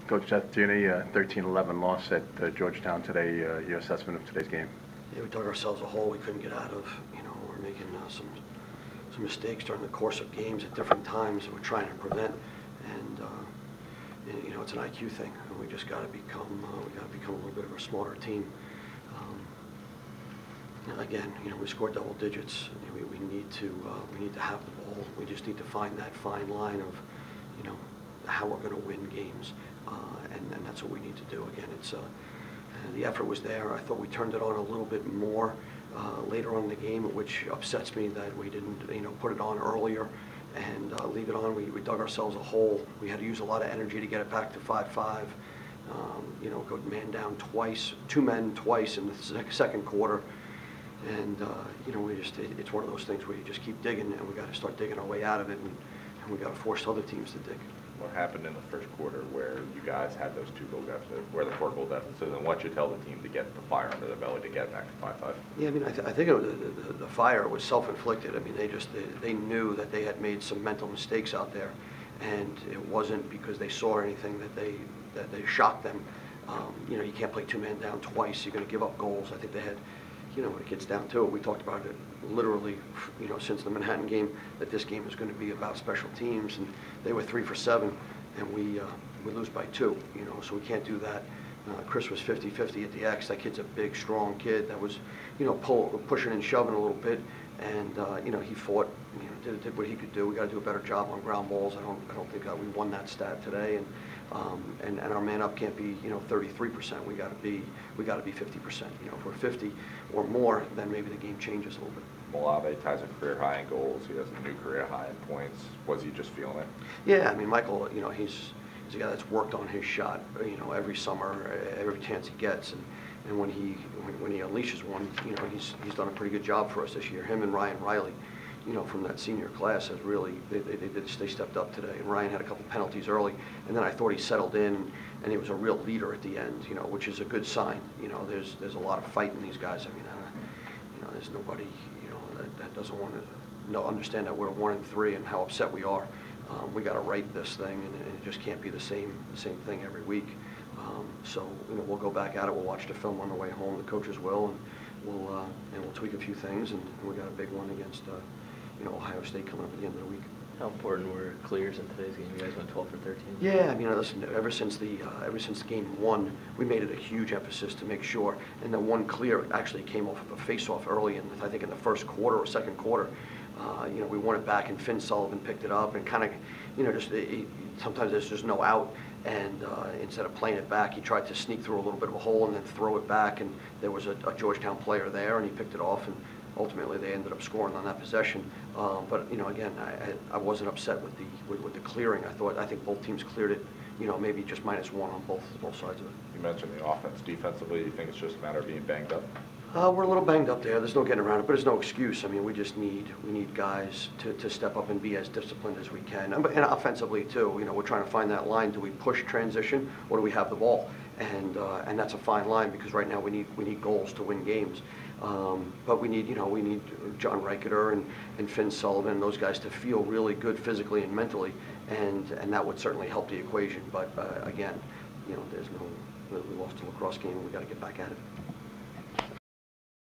Coach Seth Tierney, 13-11 loss at Georgetown today. Your assessment of today's game? Yeah, we dug ourselves a hole we couldn't get out of. We're making some mistakes during the course of games at different times that we're trying to prevent, and it's an IQ thing. And we just got to become a little bit of a smarter team. Again, we scored double digits. We need to have the ball. We just need to find that fine line of how we're going to win games, and that's what we need to do. Again, the effort was there. I thought we turned it on a little bit more later on in the game, which upsets me that we didn't put it on earlier and leave it on. We dug ourselves a hole. We had to use a lot of energy to get it back to 5-5. Go man down twice, two men twice in the second quarter. And it's one of those things where you just keep digging, and we got to start digging our way out of it, and we got to force other teams to dig. What happened in the first quarter where you guys had those 2-goal deficits, where the 4-goal deficit, and what you tell the team to get the fire under their belly to get back to 5-5? Yeah, I think it was the fire was self-inflicted. They knew that they had made some mental mistakes out there, and it wasn't because they saw anything that they shocked them. You can't play two-man down twice. You're going to give up goals. I think they had. When it gets down to it, we talked about it literally, since the Manhattan game, that this game is going to be about special teams, and they were 3 for 7, and we lose by 2. So we can't do that. Chris was 50-50 at the X. That kid's a big, strong kid that was, pushing and shoving a little bit, and he fought, did what he could do. We got to do a better job on ground balls. I don't think we won that stat today, and our man up can't be 33%. We got to be 50%. If we're 50 or more, then maybe the game changes a little bit. Malave ties a career high in goals. He has a new career high in points. Was he just feeling it? Yeah, Michael, he's a guy that's worked on his shot, every summer, every chance he gets, and when he unleashes one, he's done a pretty good job for us this year. Him and Ryan Riley, from that senior class, has really they stepped up today. And Ryan had a couple penalties early, and then I thought he settled in, and he was a real leader at the end, which is a good sign. There's a lot of fight in these guys. There's nobody that doesn't want to understand that we're 1-3 and how upset we are. We got to right this thing, and it just can't be the same thing every week. So we'll go back at it. We'll watch the film on the way home. The coaches will, and we'll tweak a few things. And we got a big one against Ohio State coming up at the end of the week. How important were clears in today's game? You guys went 12 for 13. Yeah, listen. Ever since game 1, we made it a huge emphasis to make sure. And the one clear actually came off of a face-off early, I think in the first quarter or second quarter. We won it back, and Finn Sullivan picked it up, and kind of, sometimes there's just no out, and instead of playing it back, he tried to sneak through a little bit of a hole and then throw it back, and there was a Georgetown player there, and he picked it off, and ultimately they ended up scoring on that possession. But again, I wasn't upset with the clearing. I think both teams cleared it. Maybe just -1 on both sides of it. You mentioned the offense. Defensively, you think it's just a matter of being banged up? We're a little banged up there. There's no getting around it, but it's no excuse. We just need guys to step up and be as disciplined as we can, and offensively too. We're trying to find that line. Do we push transition, or do we have the ball? And that's a fine line, because right now we need goals to win games. But we need John Reicheter and Finn Sullivan and those guys to feel really good physically and mentally, and that would certainly help the equation. But again, we lost the lacrosse game, and we got to get back at it.